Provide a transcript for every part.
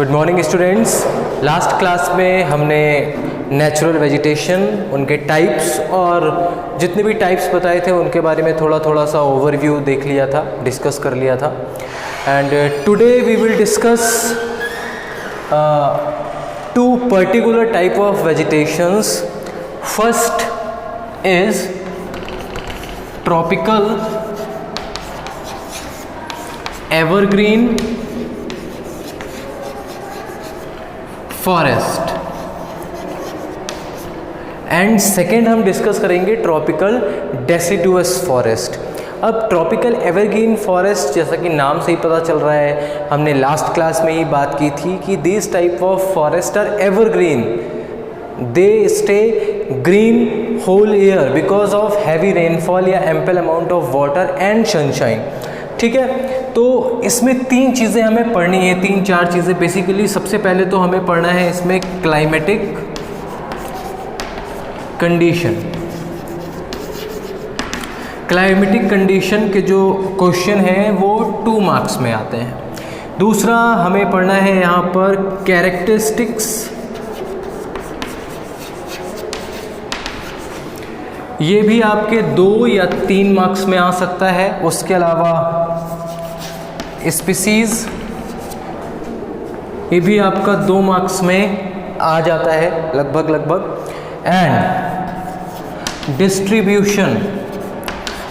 Good morning students. Last class में हमने natural vegetation, उनके टाइप्स और जितने भी टाइप्स बताए थे उनके बारे में थोड़ा सा ओवरव्यू देख लिया था, डिस्कस कर लिया था। And today we will discuss two particular type of vegetations. First is tropical evergreen forest and second हम डिस्कस करेंगे ट्रॉपिकल डेसिडुअस फॉरेस्ट। अब ट्रॉपिकल एवरग्रीन फॉरेस्ट, जैसा कि नाम से ही पता चल रहा है, हमने लास्ट क्लास में ही बात की थी कि this type of forest are evergreen, they stay green whole year because of heavy rainfall या ample amount of water and sunshine. ठीक है, तो इसमें तीन चीज़ें हमें पढ़नी है, तीन चार चीज़ें बेसिकली। सबसे पहले तो हमें पढ़ना है इसमें क्लाइमेटिक कंडीशन। क्लाइमेटिक कंडीशन के जो क्वेश्चन हैं वो 2 मार्क्स में आते हैं। दूसरा हमें पढ़ना है यहाँ पर कैरेक्टरिस्टिक्स, ये भी आपके 2 या 3 मार्क्स में आ सकता है। उसके अलावा स्पीसीज, ये भी आपका 2 मार्क्स में आ जाता है लगभग। And distribution.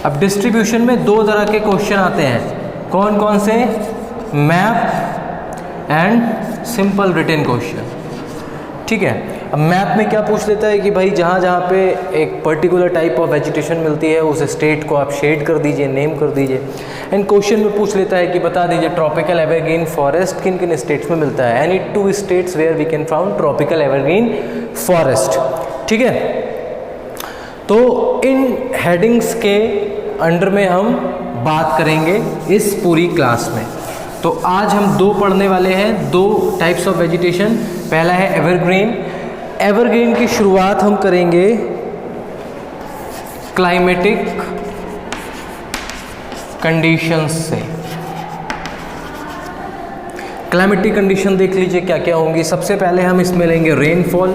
अब डिस्ट्रीब्यूशन में 2 तरह के क्वेश्चन आते हैं। कौन कौन से? Map and simple written question. ठीक है, अब मैप में क्या पूछ लेता है कि भाई जहाँ पे एक पर्टिकुलर टाइप ऑफ वेजिटेशन मिलती है उस स्टेट को आप शेड कर दीजिए, नेम कर दीजिए। एंड क्वेश्चन में पूछ लेता है कि बता दीजिए ट्रॉपिकल एवरग्रीन फॉरेस्ट किन किन स्टेट्स में मिलता है। Any 2 states where we can found tropical evergreen forest. ठीक है, तो इन हेडिंग्स के अंडर में हम बात करेंगे इस पूरी क्लास में। तो आज हम 2 पढ़ने वाले हैं, 2 टाइप्स ऑफ वेजिटेशन। पहला है एवरग्रीन। एवरग्रीन की शुरुआत हम करेंगे क्लाइमेटिक कंडीशंस से। क्लाइमेटिक कंडीशन देख लीजिए क्या क्या होंगी। सबसे पहले हम इसमें लेंगे रेनफॉल।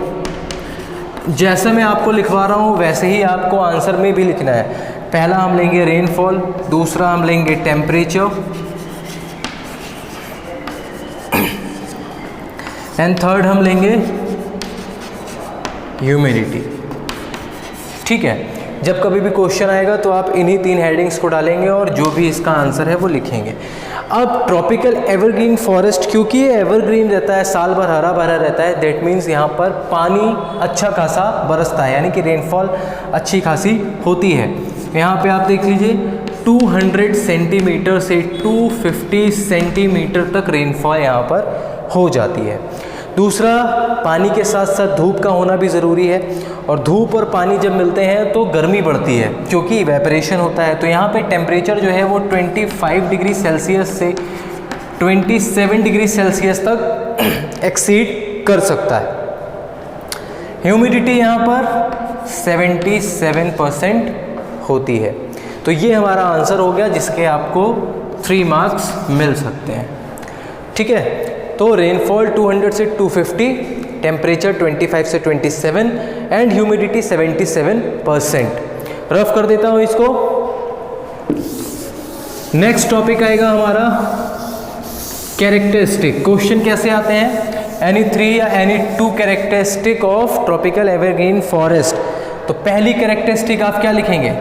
जैसे मैं आपको लिखवा रहा हूँ वैसे ही आपको आंसर में भी लिखना है। पहला हम लेंगे रेनफॉल, दूसरा हम लेंगे टेम्परेचर एंड थर्ड हम लेंगे ह्यूमिडिटी। ठीक है, जब कभी भी क्वेश्चन आएगा तो आप इन्हीं 3 हेडिंग्स को डालेंगे और जो भी इसका आंसर है वो लिखेंगे। अब ट्रॉपिकल एवरग्रीन फॉरेस्ट, क्योंकि ये एवरग्रीन रहता है, साल भर हरा भरा रहता है, दैट मीन्स यहाँ पर पानी अच्छा खासा बरसता है, यानी कि रेनफॉल अच्छी खासी होती है। यहाँ पे आप देख लीजिए 200 सेंटीमीटर से 250 सेंटीमीटर तक रेनफॉल यहाँ पर हो जाती है। दूसरा, पानी के साथ साथ धूप का होना भी ज़रूरी है, और धूप और पानी जब मिलते हैं तो गर्मी बढ़ती है क्योंकि इवेपोरेशन होता है। तो यहाँ पे टेम्परेचर जो है वो 25 डिग्री सेल्सियस से 27 डिग्री सेल्सियस तक एक्सीड कर सकता है। ह्यूमिडिटी यहाँ पर 77% होती है। तो ये हमारा आंसर हो गया जिसके आपको 3 मार्क्स मिल सकते हैं। ठीक है, तो रेनफॉल 200 से 250, टेम्परेचर 25 से 27 एंड ह्यूमिडिटी 77%। रफ कर देता हूँ इसको। नेक्स्ट टॉपिक आएगा हमारा कैरेक्टरिस्टिक। क्वेश्चन कैसे आते हैं? एनी 3 या any 2 characteristic of tropical evergreen forest. तो पहली कैरेक्टरिस्टिक आप क्या लिखेंगे?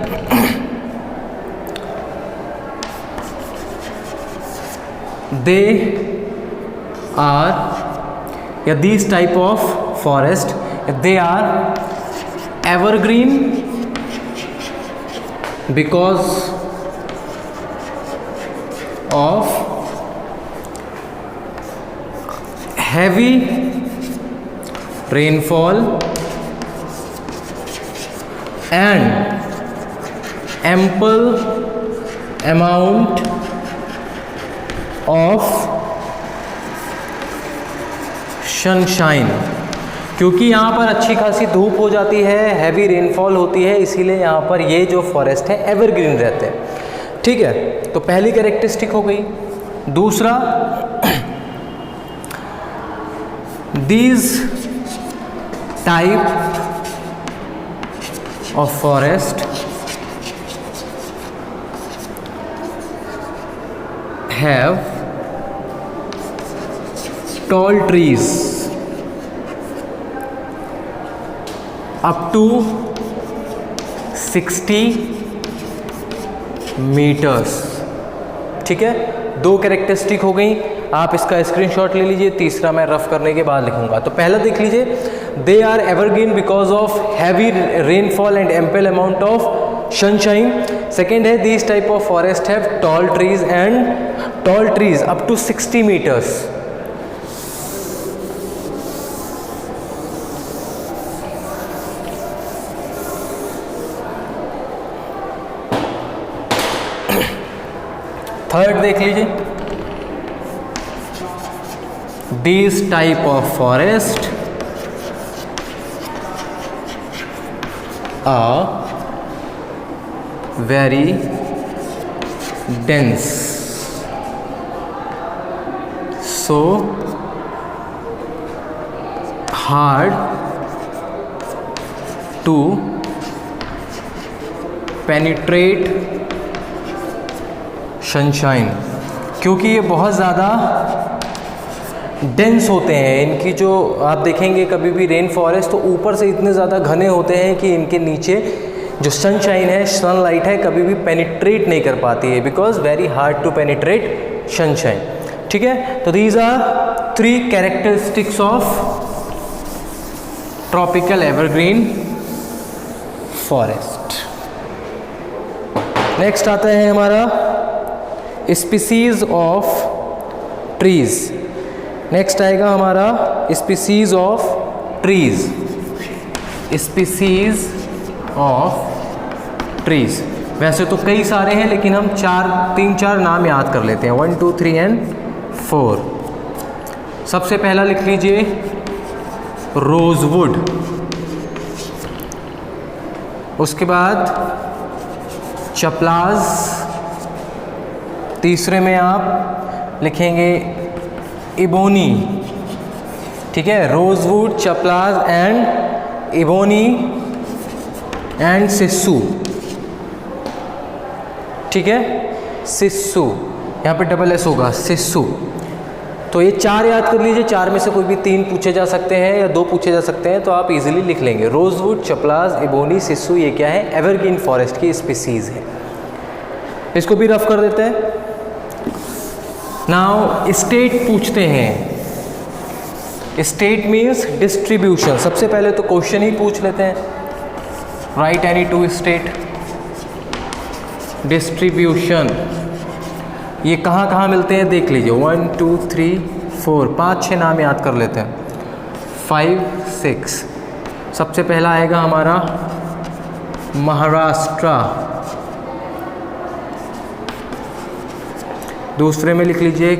दे are या these type of forest, they are evergreen because of heavy rainfall and ample amount of sunshine. क्योंकि यहाँ पर अच्छी खासी धूप हो जाती है, हैवी रेनफॉल होती है, इसीलिए यहाँ पर ये जो फॉरेस्ट है एवरग्रीन रहते हैं। ठीक है, तो पहली कैरेक्टरिस्टिक हो गई। दूसरा, these type of forest have tall trees up to 60 metres. ठीक है, दो कैरेक्टरिस्टिक हो गई, आप इसका स्क्रीनशॉट ले लीजिए, तीसरा मैं रफ करने के बाद लिखूंगा। तो पहला देख लीजिए, they are evergreen because of heavy rainfall and ample amount of sunshine. Second है, these type of forest have tall trees up to 60 metres. Third देख लीजिए, these type of forest are very dense, so hard to penetrate sunshine. क्योंकि ये बहुत ज़्यादा dense होते हैं, इनकी जो आप देखेंगे कभी भी रेन फॉरेस्ट तो ऊपर से इतने ज़्यादा घने होते हैं कि इनके नीचे जो सनशाइन है, सनलाइट है, कभी भी पेनिट्रेट नहीं कर पाती है, because very hard to penetrate sunshine. ठीक है, तो these are 3 characteristics of tropical evergreen forest. Next आता है हमारा स्पीसीज ऑफ ट्रीज। नेक्स्ट आएगा हमारा species of trees. Species of trees, वैसे तो कई सारे हैं लेकिन हम 3-4 नाम याद कर लेते हैं, 1 2 3 एंड 4। सबसे पहला लिख लीजिए रोजवुड, उसके बाद चपलाज, तीसरे में आप लिखेंगे इबोनी। ठीक है, rosewood, chaplas and ebony and sissoo. ठीक है, सिस्सू, यहाँ पे डबल एस होगा, सिस्सू। तो ये 4 याद कर लीजिए, 4 में से कोई भी 3 पूछे जा सकते हैं या 2 पूछे जा सकते हैं, तो आप इजीली लिख लेंगे। रोजवुड, चपलाज, इबोनी, सिस्सू, ये क्या है? एवरग्रीन फॉरेस्ट की स्पीसीज है। इसको भी रफ कर देते हैं। नाउ स्टेट पूछते हैं। State means distribution. सबसे पहले तो क्वेश्चन ही पूछ लेते हैं, राइट एनी 2 स्टेट। डिस्ट्रीब्यूशन ये कहाँ कहाँ मिलते हैं देख लीजिए, 1 2 3 4 5-6 नाम याद कर लेते हैं, 5 6। सबसे पहला आएगा हमारा महाराष्ट्र, दूसरे में लिख लीजिए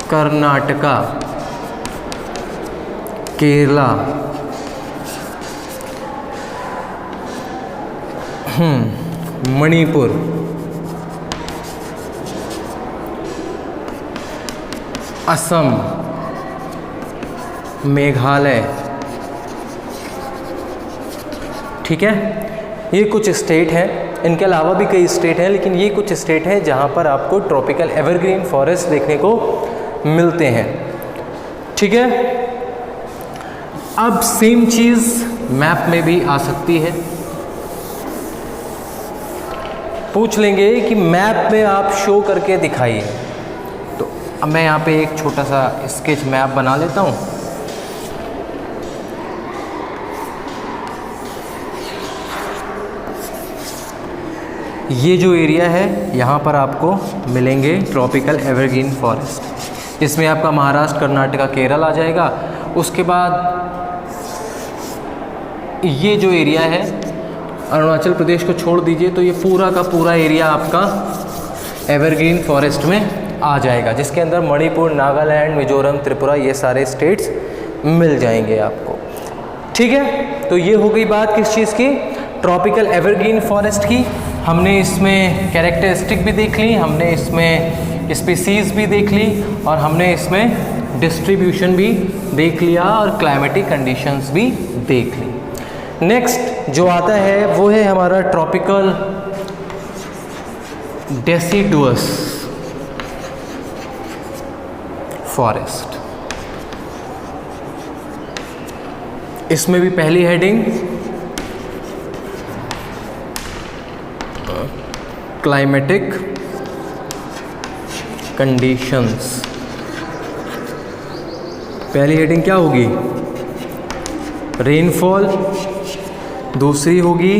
कर्नाटका, केरला, मणिपुर, असम, मेघालय। ठीक है, ये कुछ स्टेट हैं। इनके अलावा भी कई स्टेट हैं, लेकिन ये कुछ स्टेट हैं जहाँ पर आपको ट्रॉपिकल एवरग्रीन फॉरेस्ट देखने को मिलते हैं। ठीक है, अब सेम चीज़ मैप में भी आ सकती है। पूछ लेंगे कि मैप में आप शो करके दिखाइए, तो अब मैं यहाँ पे एक छोटा सा स्केच मैप बना लेता हूँ। ये जो एरिया है यहाँ पर आपको मिलेंगे ट्रॉपिकल एवरग्रीन फॉरेस्ट। इसमें आपका महाराष्ट्र, कर्नाटका, केरल आ जाएगा। उसके बाद ये जो एरिया है अरुणाचल प्रदेश को छोड़ दीजिए, तो ये पूरा का पूरा एरिया आपका एवरग्रीन फॉरेस्ट में आ जाएगा, जिसके अंदर मणिपुर, नागालैंड, मिजोरम, त्रिपुरा, ये सारे स्टेट्स मिल जाएंगे आपको। ठीक है, तो ये हो गई बात किस चीज़ की? ट्रॉपिकल एवरग्रीन फॉरेस्ट की। हमने इसमें कैरेक्टरिस्टिक भी देख ली, हमने इसमें स्पीसीज़ भी देख ली, और हमने इसमें डिस्ट्रीब्यूशन भी देख लिया और क्लाइमेटिक कंडीशंस भी देख ली। नेक्स्ट जो आता है वो है हमारा ट्रॉपिकल डेसिडुअस फॉरेस्ट। इसमें भी पहली हेडिंग क्लाइमेटिक कंडीशंस। पहली हेडिंग क्या होगी? रेनफॉल। दूसरी होगी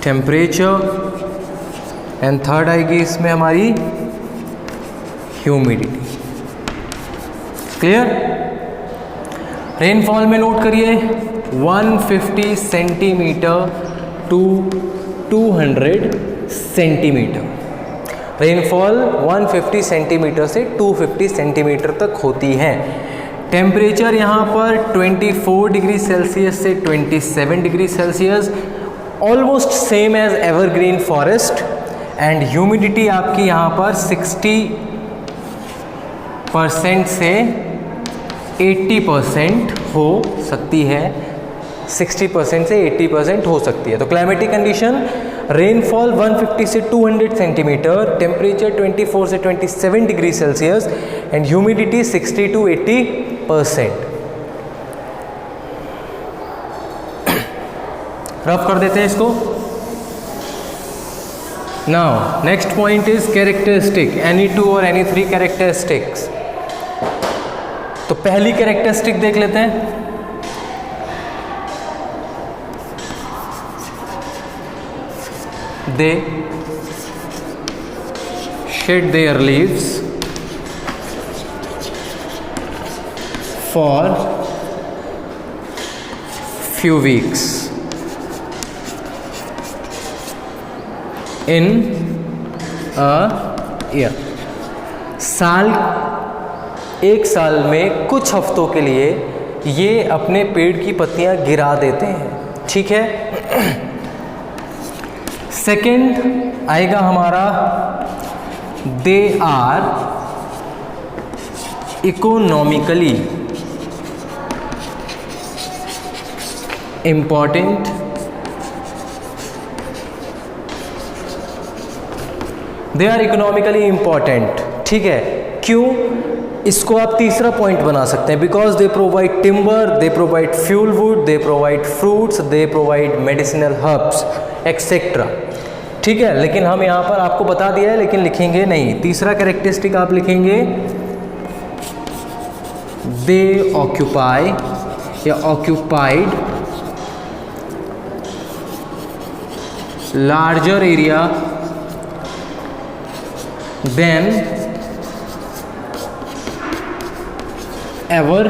टेम्परेचर एंड थर्ड आएगी इसमें हमारी ह्यूमिडिटी। क्लियर? रेनफॉल में नोट करिए 150 centimetre to 200 centimetre. Rainfall 150 centimetre से 250 सेंटीमीटर तक होती है। टेम्परेचर यहाँ पर 24 डिग्री सेल्सियस से 27 degree Celsius, almost same as evergreen forest. And humidity आपकी यहाँ पर 60% से 80% हो सकती है, 60% से 80% हो सकती है। तो क्लाइमेटिक कंडीशन रेनफॉल 150 से 200 सेंटीमीटर, टेम्परेचर 24 से 27 degree Celsius and humidity 60 to 80%। Rough कर देते हैं इसको। Now next point is characteristic, any 2 और एनी 3 कैरेक्टरिस्टिक्स। तो पहली कैरेक्टरिस्टिक देख लेते हैं। They shed their leaves for few weeks in a year। एक साल में कुछ हफ्तों के लिए ये अपने पेड़ की पत्तियां गिरा देते हैं। ठीक है। सेकेंड आएगा हमारा they are economically important. They are economically important. ठीक है, क्यों? इसको आप तीसरा पॉइंट बना सकते हैं। Because they provide timber, they provide fuel wood, they provide fruits, they provide medicinal herbs etcetera. ठीक है, लेकिन हम यहाँ पर आपको बता दिया है, लेकिन लिखेंगे नहीं। तीसरा कैरेक्टरिस्टिक आप लिखेंगे दे ऑक्यूपाई या occupied larger area then ever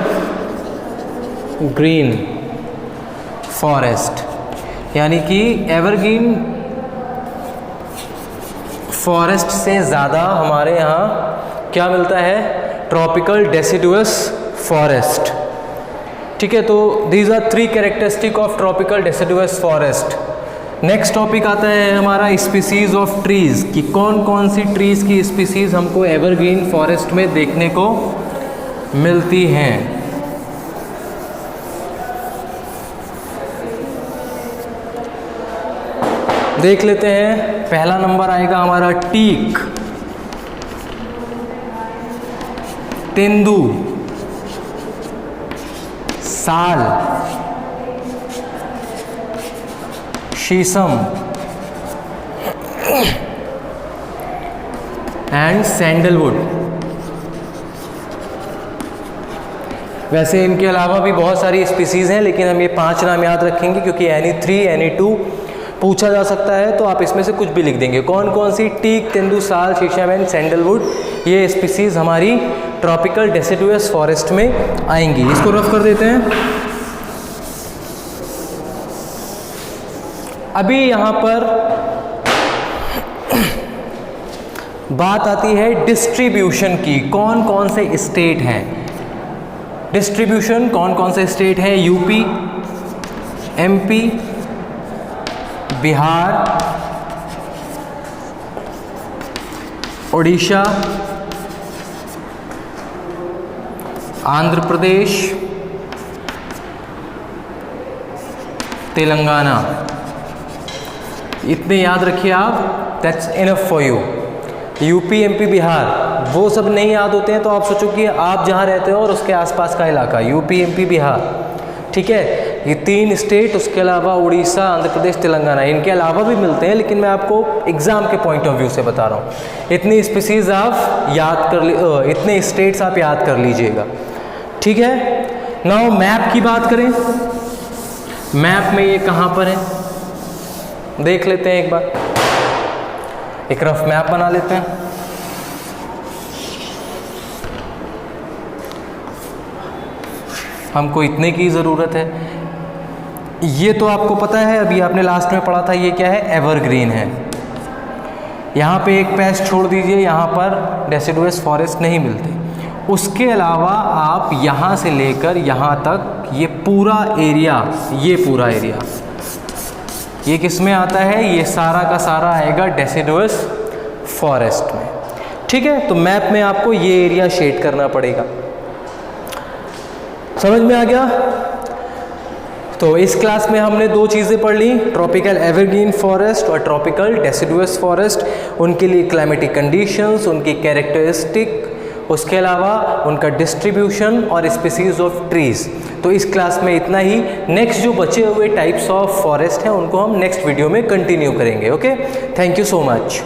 green forest. यानी कि एवरग्रीन फॉरेस्ट से ज़्यादा हमारे यहाँ क्या मिलता है? Tropical deciduous forest. ठीक है, तो these are 3 characteristic of tropical deciduous forest. Next topic आता है हमारा स्पीसीज ऑफ ट्रीज़, कि कौन कौन सी ट्रीज़ की स्पीसीज हमको एवरग्रीन फॉरेस्ट में देखने को मिलती हैं। देख लेते हैं। पहला नंबर आएगा हमारा टीक, तेंदू, साल, शीशम एंड सैंडलवुड। वैसे इनके अलावा भी बहुत सारी स्पीसीज़ हैं, लेकिन हम ये 5 नाम याद रखेंगे क्योंकि एनी 3 एनी 2 पूछा जा सकता है, तो आप इसमें से कुछ भी लिख देंगे। कौन कौन सी? टीक, तेंदू, साल, शीशम एंड सैंडलवुड, ये स्पीसीज़ हमारी ट्रॉपिकल डेसिडुअस फॉरेस्ट में आएंगी। इसको रफ कर देते हैं। अभी यहाँ पर बात आती है डिस्ट्रीब्यूशन की। कौन कौन से स्टेट हैं? डिस्ट्रीब्यूशन कौन कौन से स्टेट हैं? यूपी, एमपी, बिहार, उड़ीसा, आंध्र प्रदेश, तेलंगाना, इतने याद रखिए आप, that's enough for you. UP, MP, Bihar वो सब नहीं याद होते हैं तो आप सोचो कि आप जहाँ रहते हो और उसके आसपास का इलाका, यूपी, एमपी, बिहार, ठीक है, ये 3 स्टेट, उसके अलावा उड़ीसा, आंध्र प्रदेश, तेलंगाना, इनके अलावा भी मिलते हैं, लेकिन मैं आपको एग्ज़ाम के पॉइंट ऑफ व्यू से बता रहा हूँ। इतनी स्पीसीज आप याद कर इतने स्टेट्स आप याद कर लीजिएगा, ठीक है। नाउ मैप की बात करें, मैप में ये कहाँ पर है देख लेते हैं एक बार, एक रफ मैप बना लेते हैं। हमको इतने की ज़रूरत है। ये तो आपको पता है, अभी आपने लास्ट में पढ़ा था, ये क्या है, एवरग्रीन है। यहाँ पे एक पैच छोड़ दीजिए, यहाँ पर डेसिडुअस फॉरेस्ट नहीं मिलते। उसके अलावा आप यहाँ से लेकर यहाँ तक ये पूरा एरिया, ये पूरा एरिया, ये किस में आता है, ये सारा का सारा आएगा डेसिडुअस फॉरेस्ट में, ठीक है। तो मैप में आपको ये एरिया शेड करना पड़ेगा। समझ में आ गया? तो इस क्लास में हमने 2 चीज़ें पढ़ ली, ट्रॉपिकल एवरग्रीन फॉरेस्ट और ट्रॉपिकल डेसिडुअस फॉरेस्ट, उनके लिए क्लाइमेटिक कंडीशंस, उनकी कैरेक्टरिस्टिक, उसके अलावा उनका डिस्ट्रीब्यूशन और स्पीसीज ऑफ ट्रीज़। तो इस क्लास में इतना ही। नेक्स्ट जो बचे हुए टाइप्स ऑफ फॉरेस्ट हैं उनको हम नेक्स्ट वीडियो में कंटिन्यू करेंगे। Okay, thank you so much.